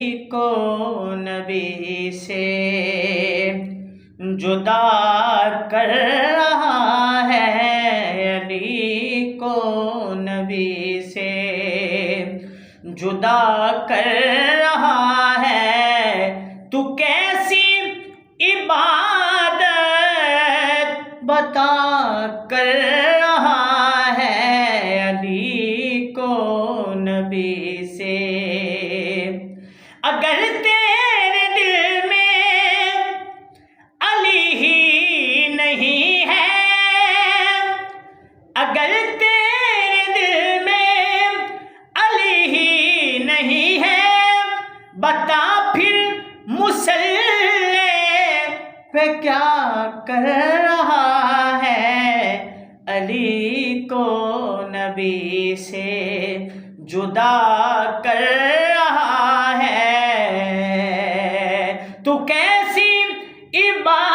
کو نبی سے جدا کر رہا ہے، علی کو نبی سے جدا کر رہا ہے۔ تو کیسی عبادت بتا کر رہا ہے، علی کو نبی سے۔ اگر تیرے دل میں علی ہی نہیں ہے، اگر تیرے دل میں علی ہی نہیں ہے، بتا پھر مصلی پہ کیا کر رہا ہے، علی کو نبی سے جدا کر رہا ہے۔ تو کیسی عبادت